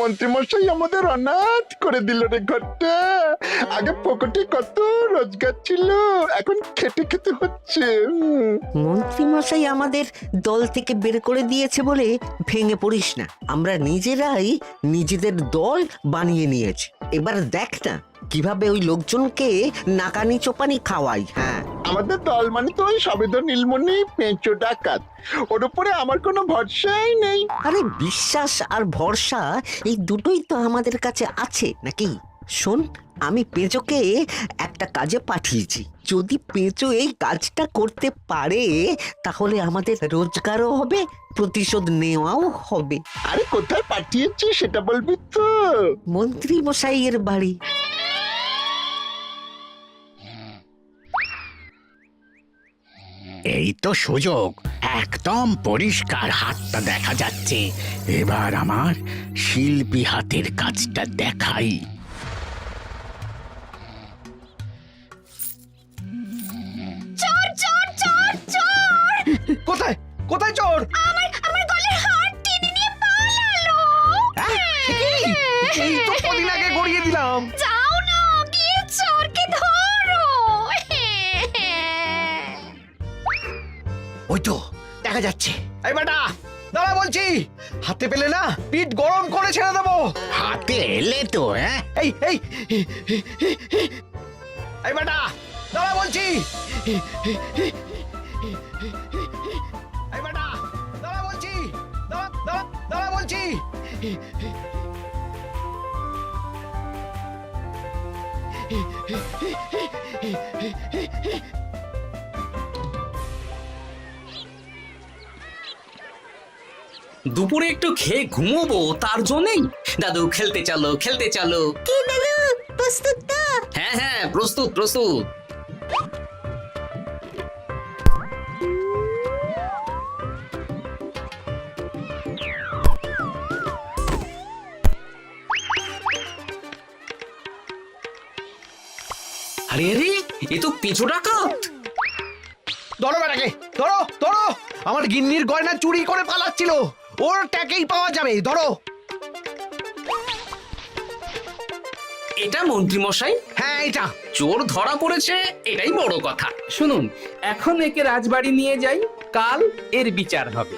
মন্ত্রীমশাই আমাদের অনাথ করে দিল রে ঘরটা। আগে পকেটে কত রোজগার ছিল, এখন খেটে খেতে হচ্ছে। মন্ত্রী মশাই আমাদের দল থেকে বের করে দিয়েছে বলে ভেঙে পড়িস না। আমরা নিজেরাই নিজেদের দল বানিয়ে নিয়েছি। এবার দেখ না কিভাবে ওই লোকজনকে নাকানি চোপানি খাওয়াই। হ্যাঁ, আমাদের দল মানে তো ওই সবেদন নীলমণি পেঁচো ডাকাত, ওর উপরে আমার কোনো ভরসাই নেই। আরে বিশ্বাস আর ভরসা এই দুটোই তো আমাদের কাছে আছে নাকি? শোন, আমি পেঁচোকে একটা কাজে পাঠিয়েছি। যদি পেঁচো এই কাজটা করতে পারে তাহলে আমাদের রোজগারও হবে, প্রতিশোধ নেওয়াও হবে। আরে কোথায় পাঠিয়েছি সেটা বলবি তো? মন্ত্রী মশাইয়ের বাড়ি। এই তো সুযোগ, একদম পরিষ্কার হাতটা দেখা যাচ্ছে। এবার আমার শিল্পী হাতের কাজটা দেখাই। চোর চোর চোর চোর! কোথায় কোথায় চোর? আমার গলার হার টেনে নিয়ে পালালো। এই তো কদিন আগে গড়িয়ে দিলাম। যাও না, গিয়ে চোরকে ধরো। ওই তো দেখা যাচ্ছে। এই বেটা দাঁড়া বলছি, হাতে পেলে না পিঠ গরম করে ছেড়ে দেবো। হাতে এলে তো এই এই এই বেটা দাঁড়া বলছি। এই বেটা দাঁড়া বলছি, দাঁড়া দাঁড়া দাঁড়া বলছি। দুপুরে একটু খেয়ে ঘুমোবো তার জন্যই। দাদু খেলতে চলো খেলতে চলো। কি দাদু, প্রস্তুত তো? হ্যাঁ হ্যাঁ, প্রস্তুত প্রস্তুত। আরে আরে, এ তো পিছু ডাকাত। ধরো বেটাকে, ধরো ধরো। আমার গিন্নির গয়না চুরি করে পালাচ্ছিল, ওর ট্যাকেই পাওয়া যাবে। ধরো। এটা মন্ত্রী মশাই? হ্যাঁ এটা। চোর ধরা পড়েছে, এটাই বড় কথা। শুনুন, এখন একে রাজবাড়ি নিয়ে যাই, কাল এর বিচার হবে।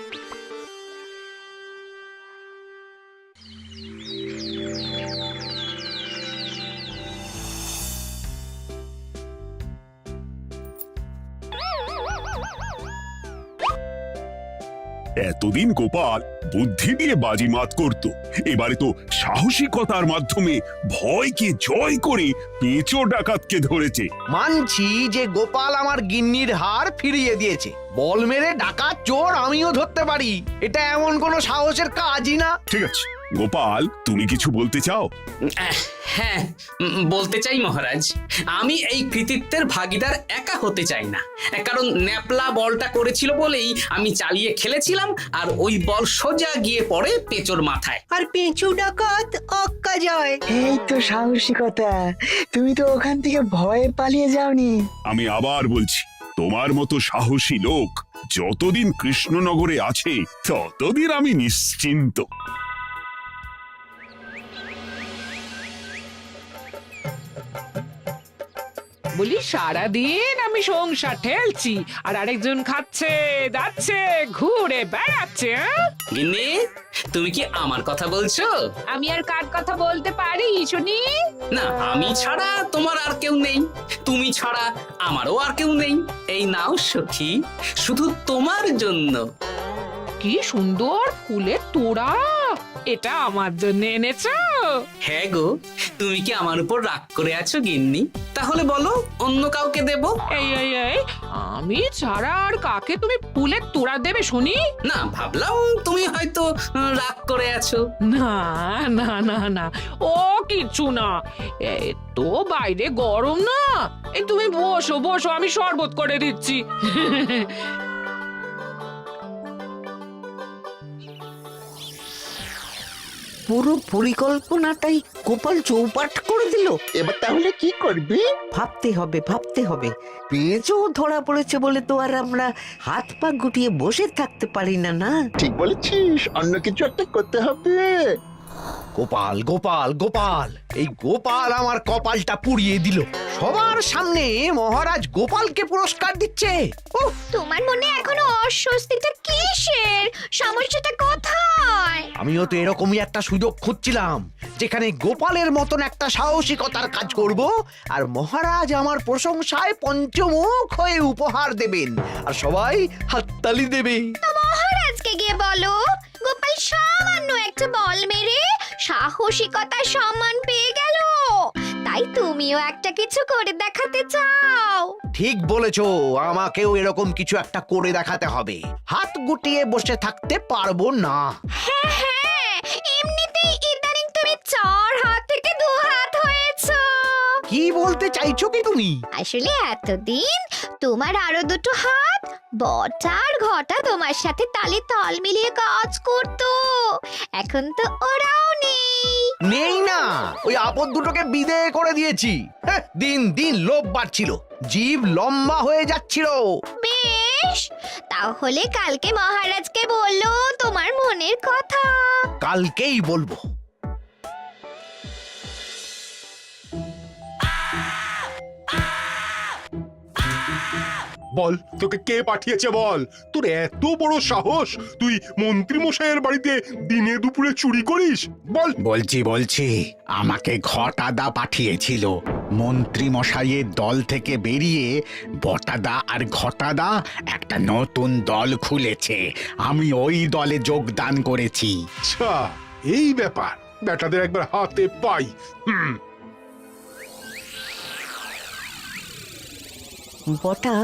এতদিন গোপাল বুদ্ধি দিয়ে বাজিমাত করত, এবারে তো সাহসিকতার মাধ্যমে ভয়কে জয় করে পেঁচো ডাকাতকে ধরেছে। মানছি যে গোপাল আমার গিন্নির হার ফিরিয়ে দিয়েছে। বল মেরে ডাকাত চোর আমিও ধরতে পারি, এটা এমন কোনো সাহসের কাজই না। ঠিক আছে গোপাল, তুমি কিছু বলতে চাও? হ্যাঁ, বলতে চাই মহারাজ, আমি এই কৃতিত্বের ভাগীদার একা হতে চাই না। কারণ ন্যাপলা বলটা করেছিল বলেই আমি চালিয়ে খেলেছিলাম, আর ওই বল সোজা গিয়ে পড়ে পেঁচোর মাথায়। আর পেঁচু ডাকাত অক্কা যায়। এই তো সাহসিকতা, তুমি তো ওখান থেকে ভয়ে পালিয়ে যাওনি। আমি আবার বলছি, তোমার মতো সাহসী লোক যতদিন কৃষ্ণনগরে আছে ততদিন আমি নিশ্চিন্ত। বলি সারাদিন আমি সংসার ঠেলছি আর আরেকজন খাচ্ছে যাচ্ছে ঘুরে বেড়াচ্ছে। গিন্নি, তুমি কি আমার কথা বলছো? আমি আর কার কথা বলতে পারি শুনি? না, আমি ছাড়া তোমার আর কেউ নেই, তুমি ছাড়া আমারও আর কেউ নেই। এই নাও সখী, শুধু তোমার জন্য। কি সুন্দর ফুলের তোড়া, এটা আমার জন্য এনেছো? হ্যাঁ গো, তুমি কি আমার উপর রাগ করে আছো গিন্নি? তাহলে বলো, অন্য কাউকে দেব? এই এই এই, আমি ছাড়া আর কাকে তুমি ফুলের তোড়া দেবে শুনি? না, ভাবলাম তুমি হয়তো রাগ করে আছো। না না না না, ও কিছু না। এই তো বাইরে গরম না, এই তুমি বসো বসো, আমি শরবত করে দিচ্ছি। পুরো পরিকল্পনাটাই গোপাল চৌপাট করে দিল। এবার তাহলে কি করবি? ভাবতে হবে ভাবতে হবে। পেঁচো ধরা পড়েছে বলে তো আর আমরা হাত পা গুটিয়ে বসে থাকতে পারি না। না, ঠিক বলেছিস, অন্য কিছু একটা করতে হবে। গোপাল গোপাল গোপাল, এই গোপাল আমার কপালটা পুড়িয়ে দিল। সবার সামনে মহারাজ গোপালকে পুরস্কার দিচ্ছে। উফ, তোমার মনে এখনো অস্বস্তিটা কিসের? সমস্যাটা কোথায়? আমিও তো এরকমই একটা সুযোগ খুঁজছিলাম, যেখানে গোপালের মতন একটা সাহসিকতার কাজ করব, আর মহারাজ আমার প্রশংসায় পঞ্চমুখ হয়ে উপহার দেবেন, আর সবাই হাততালি দেবে। তো মহারাজকে গিয়ে বলো, গোপাল সামান্য একটা বল মেরে সাহসিকতার সম্মান পেয়ে গেল, তাই তুমিও একটা কিছু করে দেখাতে চাও। ঠিক বলেছো, আমাকেও এরকম কিছু একটা করে দেখাতে হবে। হাত গুটিয়ে বসে থাকতে পারবো না। হ্যাঁ হ্যাঁ, এমনিতেই ইদানিং তুমি 4 হাত থেকে 2 হাত হয়েছো। কি বলতে চাইছো কি তুমি? আসলে এতদিন তোমার আরো 2টো হাত বটা আর ঘটা তোমার সাথে তালে তাল মিলিয়ে কাজ করতো, এখন তো ওরাও নেই। নেই না, ওই আপদ দুটোকে বিদেয় করে দিয়েছি। হ্যাঁ, দিন দিন লোভ বাড়ছিল, জীব লম্বা হয়ে যাচ্ছিল। বেশ, তাহলে কালকে মহারাজকে বললো তোমার মনের কথা। কালকেই বলবো। বল, তোকে কে পাঠিয়েছে বল? তোর এত বড় সাহস, তুই মন্ত্রী মশাইয়ের বাড়িতে দিনে দুপুরে চুরি করিস? বল। বলছি আমাকে ঘটাদা পাঠিয়েছিল। মন্ত্রী মশাইয়ের দল থেকে বেরিয়ে বটাদা আর ঘটাদা একটা নতুন দল খুলেছে, আমি ওই দলে যোগদান করেছি। আচ্ছা, এই ব্যাপার। বেটাদের একবার হাতে পাই। বটা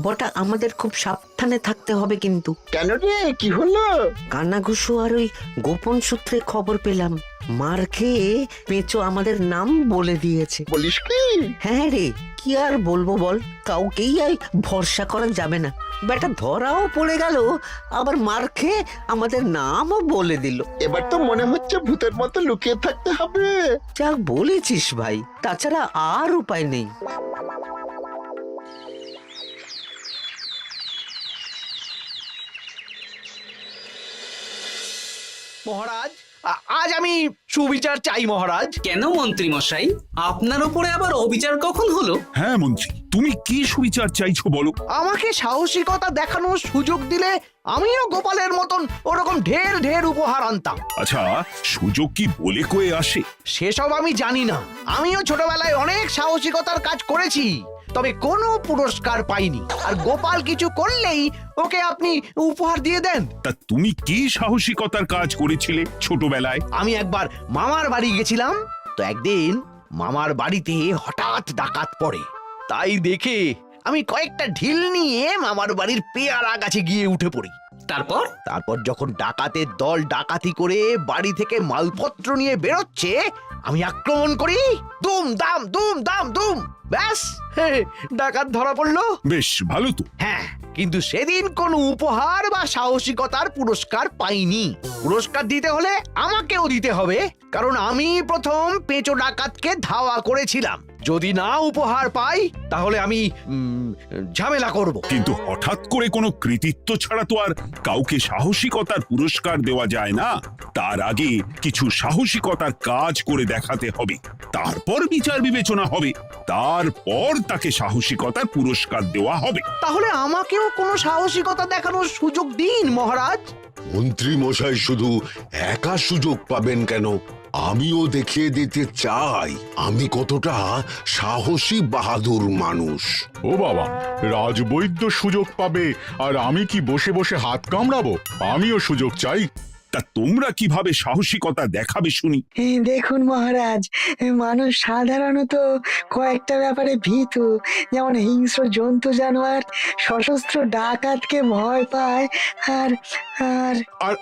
বটা আমাদের খুব সাবধানে থাকতে হবে কিন্তু। কেন রে, কি হলো? কানাঘুষো আর ওই গোপন সূত্রে খবর পেলাম, মার খেয়ে পেঁচো আমাদের নাম বলে দিয়েছে। বলিস কি? হ্যাঁ রে, কি আর বলবো বল, কাউকেই আর ভরসা করা যাবে না। বেটা ধরাও পড়ে গেল, আবার মার খেয়ে আমাদের নামও বলে দিল। এবার তো মনে হচ্ছে ভূতের মতো লুকিয়ে থাকতে হবে। যা বলেছিস ভাই, তাছাড়া আর উপায় নেই। মহারাজ, আজ আমি সুবিচার চাই মহারাজ। কেন মন্ত্রী মশাই, আপনার উপরে আবার অবিচার কখন হলো? হ্যাঁ মন্ত্রী, তুমি কি সুবিচার চাইছো বলো? আমাকে সাহসিকতা দেখানোর সুযোগ দিলে আমিও গোপালের মতন ওরকম ঢের ঢের উপহার আনতাম। আচ্ছা, সুযোগ কি বলে কয়ে আসে? সেসব আমি জানি না। আমিও ছোটবেলায় অনেক সাহসিকতার কাজ করেছি, তবে কোনো পুরস্কার পাইনি। আর গোপাল কিছু করলেই ওকে আপনি উপহার দিয়ে দেন। তা তুমি কি সাহসিকতার কাজ করেছিলে ছোটবেলায়? আমি একবার মামার বাড়ি গেছিলাম, তো একদিন মামার বাড়িতে হঠাৎ ডাকাত পড়ে। তাই দেখে আমি কয়েকটা ঢিল নিয়ে মামার বাড়ির পেয়ারা গাছে গিয়ে উঠে পড়ি। তারপর যখন ডাকাতের দল ডাকাতি করে বাড়ি থেকে মালপত্র নিয়ে বেরোচ্ছে, আমি আক্রমণ করি। দুম দাম দুম দাম দুম, ব্যাস ডাকাত ধরা পড়লো। বেশ ভালো তো। হ্যাঁ, কিন্তু সেদিন কোনো উপহার বা সাহসিকতার পুরস্কার পাইনি। পুরস্কার দিতে হলে আমাকেও দিতে হবে, কারণ আমি প্রথম পেঁচো ডাকাতকে ধাওয়া করেছিলাম। যদি না উপহার পাই তাহলে আমি ঝামেলা করব। কিন্তু হঠাৎ করে কোনো কৃতিত্ব ছাড়া তো আর কাউকে সাহসিকতার পুরস্কার দেওয়া যায় না। তার আগে কিছু সাহসিকতার কাজ করে দেখাতে হবে, তারপর বিচার বিবেচনা হবে, তারপর তাকে সাহসিকতার পুরস্কার দেওয়া হবে। তাহলে আমাকেও কোনো সাহসিকতা দেখানোর সুযোগ দিন মহারাজ। মন্ত্রী মশাই শুধু একা সুযোগ পাবেন কেন, আমিও দেখিয়ে দিতে চাই আমি কতটা সাহসী বাহাদুর মানুষ। ও বাবা, রাজবৈদ্য সুযোগ পাবে আর আমি কি বসে বসে হাত কামড়াবো? আমিও সুযোগ চাই। তা তোমরা কিভাবে সাহসিকতা দেখাবে শুনি? দেখুন মহারাজ, মানুষ সাধারণত কয়েকটা ব্যাপারে ভীতু, যেমন হিংস্র জন্তু জানোয়ার, সশস্ত্র ডাকাতকে ভয় পায়, আর আর আর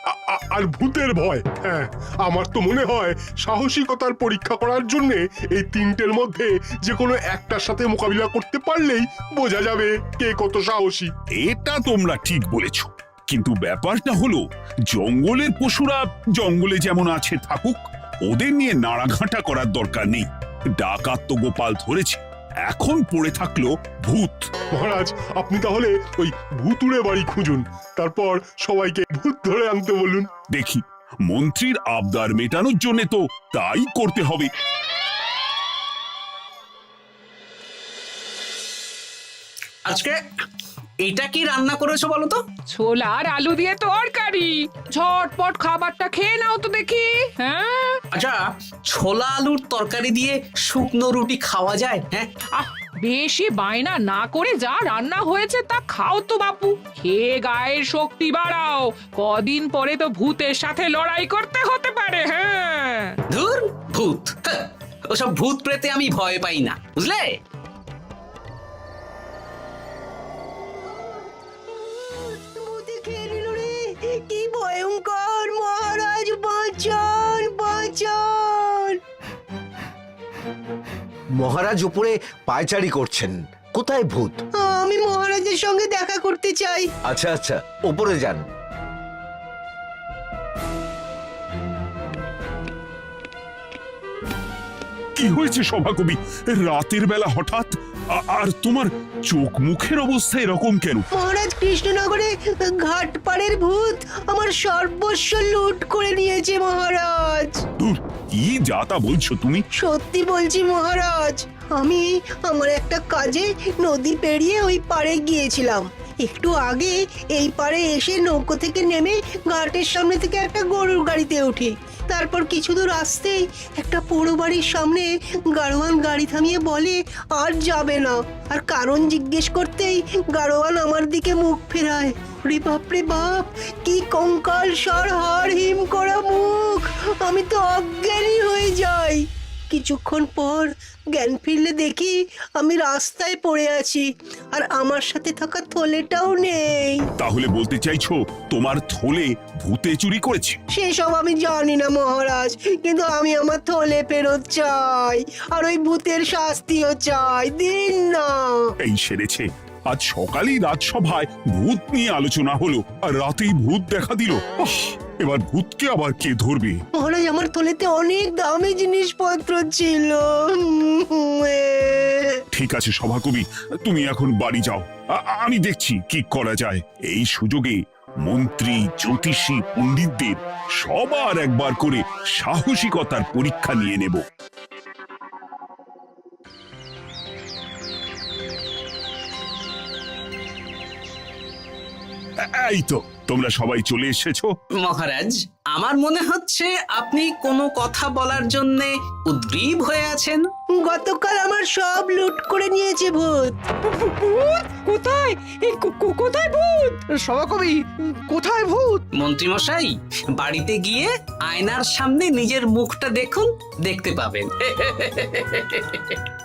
আর ভূতের ভয়। হ্যাঁ, আমার তো মনে হয় সাহসিকতার পরীক্ষা করার জন্য এই তিনটের মধ্যে যে কোনো একটার সাথে মোকাবিলা করতে পারলেই বোঝা যাবে কে কত সাহসী। এটা তোমরা ঠিক বলেছো, কিন্তু ব্যাপারটা হলো জঙ্গলের পশুরা জঙ্গলে যেমন আছে থাকুক, ওদের নিয়ে নাড়াঘাটা করার দরকার নেই। ডাকাত তো গোপাল ধরেছে, এখন পড়ে থাকলো ভূত। মহারাজ, আপনি তাহলে ওই ভূতুড়ে বাড়ি খুঁজুন, তারপর সবাইকে ভূত ধরে আনতে বলুন। দেখি মন্ত্রীর আবদার মেটানোর জন্য তো তাই করতে হবে। আজকে এটা কি রান্না করেছো বলো তো? ছোলা আর আলু দিয়ে তরকারি। ঝটপট খাবারটা খেয়ে নাও তো দেখি। হ্যাঁ, আচ্ছা, ছোলা আলুর তরকারি দিয়ে শুকনো রুটি খাওয়া যায়? হ্যাঁ, আহ বেশি বায়না না করে যা রান্না হয়েছে তা খাও তো বাপু। খেয়ে গায়ের শক্তি বাড়াও, কদিন পরে তো ভূতের সাথে লড়াই করতে হতে পারে। হ্যাঁ, ধুর ভূত, হ্যাঁ, ওসব ভূত প্রেতে আমি ভয় পাই না, বুঝলে? কি ভয়ঙ্কর! মহারাজ বাঁচান, বাঁচান! মহারাজ উপরে পায়চারি করছেন। কোথায় ভূত? আমি মহারাজের সঙ্গে দেখা করতে চাই। আচ্ছা আচ্ছা, উপরে যান। কি হয়েছে সভাকবি? রাতের বেলা হঠাৎ আর তোমার চোখ মুখের অবস্থা এরকম কেন? মহারাজ, কৃষ্ণনগরে ঘাটপাড়ের ভূত আমার সর্বস্ব লুট করে নিয়েছে মহারাজ। ধুর, কি যা তা বলছো তুমি? সত্যি বলছি মহারাজ, আমি আমার একটা কাজে নদী পেরিয়ে ওই পাড়ে গিয়েছিলাম। একটু আগে এই পাড়ে এসে নৌকো থেকে নেমে ঘাটের সামনে থেকে একটা গরুর গাড়িতে উঠি। তারপর কিছু দূর আসতেই একটা পোড়ো বাড়ির সামনে গাড়োয়ান গাড়ি থামিয়ে বলে আর যাবে না। আর কারণ জিজ্ঞেস করতেই গাড়োয়ান আমার দিকে মুখ ফেরায়। রে বাপ রে বাপ, কি কঙ্কাল সার হাড় হিম করা মুখ! আমি তো অজ্ঞানী হয়ে যাই। কিছুক্ষণ পর জ্ঞান ফিরলে দেখি আমি রাস্তায় পড়ে আছি, আর আমার সাথে থাকা থলেটাও নেই। তাহলে বলতে চাইছো তোমার থলে ভূতে চুরি করেছে? সেসব আমি জানি না মহারাজ, কিন্তু আমি আমার থলে ফেরত চাই, আর ওই ভূতের শাস্তিও চাই। দিন না। এই সেরেছে, আজ সকালেই রাজসভায় ভূত নিয়ে আলোচনা হলো আর রাতেই ভূত দেখা দিল। এবার ভূতকে আবার কে ধরবে? মহারাজ, আমার থলেতে অনেক দামি জিনিসপত্র ছিল। ঠিক আছে সভাকবি, তুমি এখন বাড়ি যাও, আমি দেখছি কি করা যায়। এই সুযোগে মন্ত্রী, জ্যোতিষী, পণ্ডিতদের সবার একবার করে সাহসিকতার পরীক্ষা নিয়ে নেব। এই তো তোমরা সবাই চলে এসেছো। মহারাজ, আমার মনে হচ্ছে আপনি কোনো কথা বলার জন্য উদ্গ্রীব হয়ে আছেন। গতকাল আমার সব লুট করে নিয়েছে ভূত। কোথায়? কোথায় ভূত? সভাকবি, কোথায় ভূত? মন্ত্রী মশাই, বাড়িতে গিয়ে আয়নার সামনে নিজের মুখটা দেখুন, দেখতে পাবেন।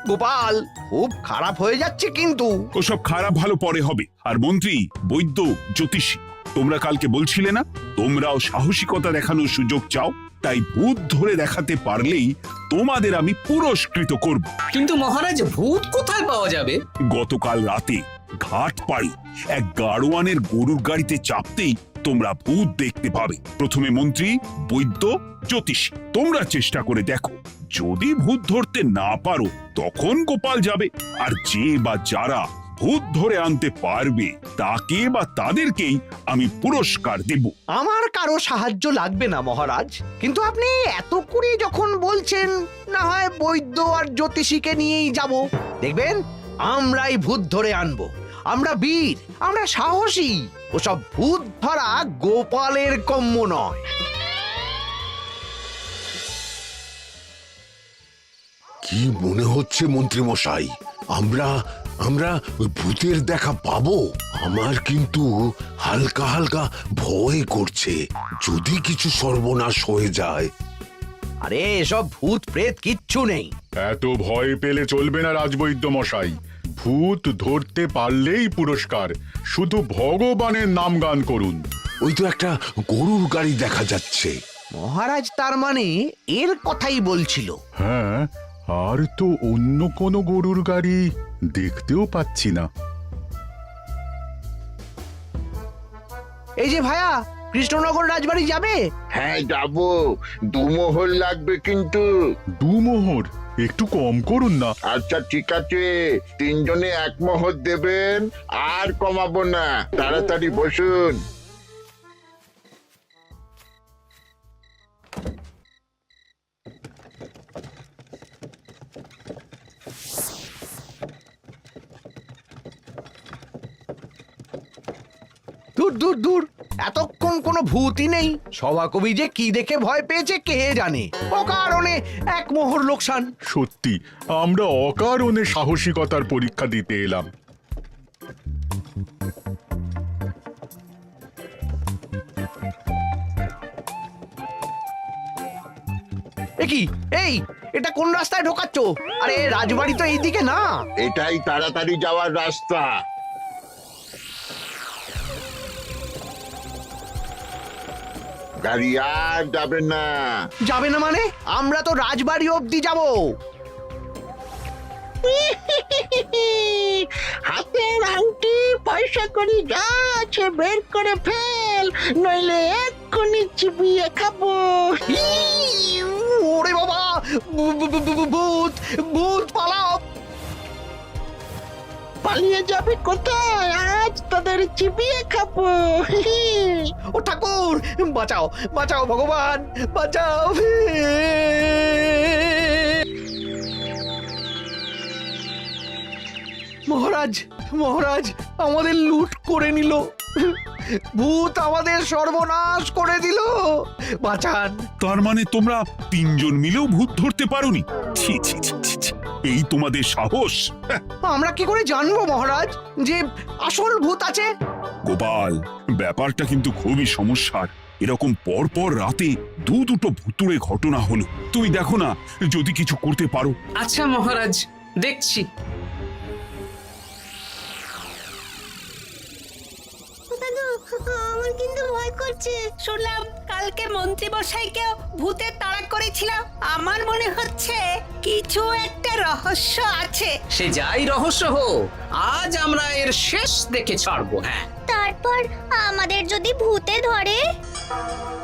গোপাল, খুব খারাপ হয়ে যাচ্ছে কিন্তু। ওসব খারাপ ভালো পরে হবে। আর মন্ত্রী, বৈদ্য, জ্যোতিষী, তোমরা কালকে বলছিলে না তোমরাও সাহসিকতা দেখানোর সুযোগ চাও? তাই ভূত ধরে দেখাতে পারলেই তোমাদের আমি পুরস্কৃত করব। কিন্তু মহারাজ, ভূত কোথায় পাওয়া যাবে? গতকাল রাতে ঘাট পাড়ি এক গাড়োয়ানের গরুর গাড়িতে চাপতেই তোমরা ভূত দেখতে পাবে। প্রথমে মন্ত্রী, বৈদ্য, জ্যোতিষী, তোমরা চেষ্টা করে দেখো। যদি ভূত ধরতে না পারো তখন গোপাল যাবে, আর যে বা যারা ভূত ধরে আনতে পারবে তাকে বা তাদেরকেই আমি পুরস্কার দেব। আমার কারো সাহায্য লাগবে না মহারাজ, কিন্তু আপনি এত করে যখন বলছেন, না হয় বৈদ্য আর জ্যোতিষীকে নিয়েই যাব। দেখবেন আমরাই ভূত ধরে আনবো। আমরা বীর, আমরা সাহসী। ওসব ভূত ধরা গোপালের কম্য নয়। কি মনে হচ্ছে মন্ত্রী মশাই, আমরা আমরা ওই ভূতের দেখা পাবো? আমার কিন্তু হালকা হালকা ভয় করছে, যদি কিছু সর্বনাশ হয়ে যায়। আরে এসব ভূত প্রেত কিচ্ছু নেই। এত ভয় পেলে চলবে না রাজবৈদ্য মশাই। ভূত ধরতে পারলেই পুরস্কার, শুধু ভগবানের নাম গান করুন। ওই তো একটা গরুর গাড়ি দেখা যাচ্ছে। মহারাজ তার মানে এর কথাই বলছিল। হ্যাঁ, আর তো অন্য কোনো গরুর গাড়ি দেখতেও পাচ্ছি না। এই যে ভায়া, কৃষ্ণনগর রাজবাড়ি যাবে? হ্যাঁ যাবো, 2 মোহর লাগবে কিন্তু। 2 মোহর একটু কম করুন না। আচ্ছা ঠিক আছে, 3 জনে 1 মোহর দেবেন, আর কমাবো না। তাড়াতাড়ি বসুন। দূর দূর দূর, এতক্ষণ কোনো ভূতই নেই। সভাকবি যে কি দেখে ভয় পেয়েছে কে জানে। অকারণে এক মোহর লোকসান। সত্যি আমরা অকারণে সাহসিকতার পরীক্ষা দিতে এলাম। কি এই, এটা কোন রাস্তায় ঢোকাচ্ছ? আরে রাজবাড়ি তো এইদিকে না। এটাই তাড়াতাড়ি যাওয়ার রাস্তা। গাড়ি আর যাবে না। যাবে না মানে? আমরা তো রাজবাড়ি অবধি যাব। হাতের আংটি পয়সা করি যা আছে বের করে ফেল, নইলে এক্ষুনি চিবিয়ে খাবো। ওরে বাবা, ভূত ভূত পালাও। পালিয়ে যাবে কোথায়? আজ তাদের চিবিয়ে খাবো। ও ঠাকুর, বাঁচাও বাঁচাও ভগবান, বাঁচাও। মহারাজ মহারাজ, আমাদের লুট করে নিল। ভূত আমাদের সর্বনাশ করে দিল, বাঁচান। তার মানে তোমরা তিনজন মিলেও ভূত ধরতে পারোনি? ছি ছি ছি ছি ছি। এই তোমাদের সাহস! হ্যাঁ। আমরা কি করে জানবো মহারাজ যে আসল ভূত আছে? গোপাল, ব্যাপারটা কিন্তু খুবই সমস্যার। এরকম পর পর রাতে দুটো ভুতুড়ে ঘটনা হলো। তুমি দেখো না যদি কিছু করতে পারো। আচ্ছা মহারাজ, দেখছি। আমার কিন্তু ভয় করছে। শুনলাম কালকে মন্ত্রী মশাইকেও ভূতের তাড়া করেছিলাম। আমার মনে হচ্ছে কিছু একটা রহস্য আছে। সে যাই রহস্য হোক, আজ আমরা এর শেষ দেখে ছাড়বো। হ্যাঁ, তারপর আমাদের যদি ভূতে ধরে?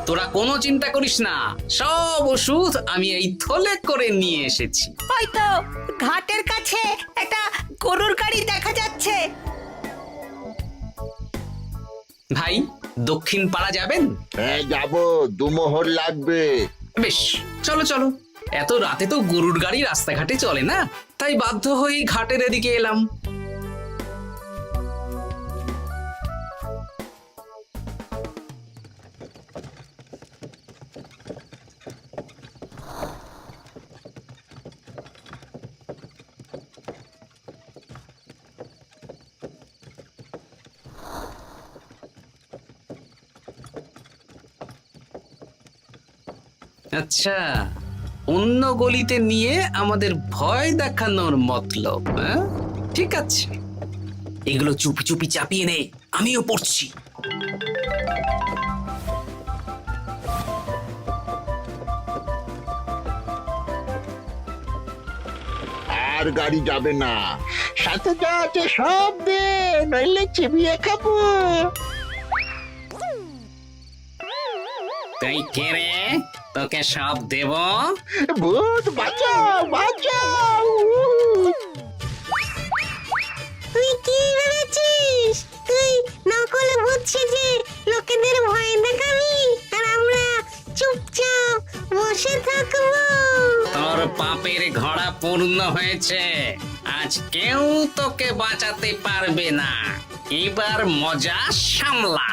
তোরা কোনো চিন্তা করিস না, সব ওষুধ আমি এই থলে করে নিয়ে এসেছি। হয়তো ঘাটের কাছে একটা গরুর গাড়ি দেখা যাচ্ছে। ভাই, দক্ষিণ পাড়া যাবেন? হ্যাঁ যাবো, 2 মোহর লাগবে। বেশ, চলো চলো। এত রাতে তো গরুর গাড়ি রাস্তাঘাটে চলে না, তাই বাধ্য হয়ে ঘাটের এদিকে এলাম। আচ্ছা, অন্য গলিতে নিয়ে আমাদের ভয় দেখানোর মতলব। হ্যাঁ, ঠিক আছে, এগুলো চুপি চুপি চাপিয়ে নে, আমিও পড়ছি। আর গাড়ি যাবে না। সাথে যা আছে সব দে, নইলে চিবিয়ে খাবো। তাই কে রে, তোকে সব দেব? ভূত বাঁচাও বাঁচাও! তুই কি ভেবেছিস? তুই নকল ভূত সেজে লোকেদের ভয় দেখাবি, আর আমরা চুপচাপ বসে থাকবো? তোর পাপের ঘোড়া পূর্ণ হয়েছে, আজ কেউ তোকে বাঁচাতে পারবে না। এবার মজা সামলা।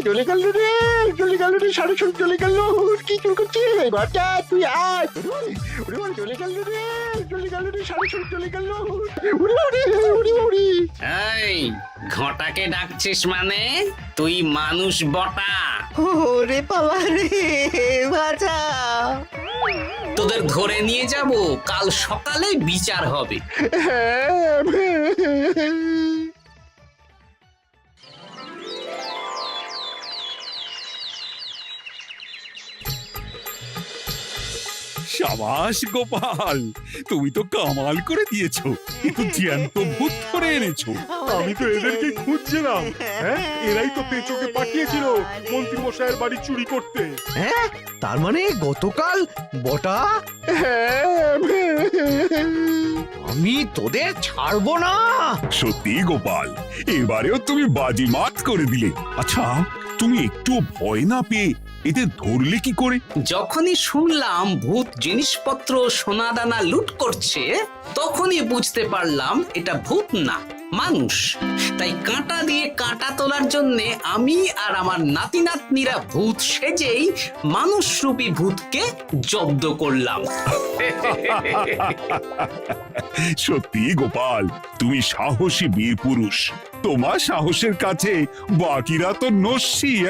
চলে গেল রে, চলে গেল রে, সাড়ে চলে গেল। কি চুল করছিস ঘরটা? তুই আয়। চলে গেল রে, চলে গেল রে, সাড়ে চলে গেল। এই ঘটাকে ডাকছিস মানে? তুই মানুষ বটা। ওরে বাবা রে, বাঁচাও। তোদের ধরে নিয়ে যাব, কাল সকালে বিচার হবে। সাবাস গোপাল, তুমি তো কামাল করে দিয়েছো। কিন্তু জ্যান্ত ভূত ধরে এনেছো। আমি তো এদেরকে খুঁজছিলাম। হ্যাঁ, এরাই তো পেঁচোকে পাঠিয়েছিল মন্ত্রী মশাইয়ের বাড়ি চুরি করতে। হ্যাঁ, তার মানে গতকাল বটা। আমি তোদের ছাড়বো না। সত্যি গোপাল, এবারেও তুমি বাজিমাত করে দিলে। আচ্ছা, তুমি একটু ভয় না পেয়ে এদের ধরলে কি করে? যখনই শুনলাম ভূত জিনিসপত্র সোনাদানা লুট করছে, তখনই বুঝতে পারলাম এটা ভূত না, মানুষ। তাই কাঁটা দিয়ে কাঁটা তোলার জন্য আমি আর আমার নাতি নাতনিরা ভূত সেজেই মানুষরূপী ভূতকে জব্দ করলাম। সত্যি গোপাল, তুমি সাহসী বীর পুরুষ। তোমার সাহসের কাছে বাকিরা তো নস্যি।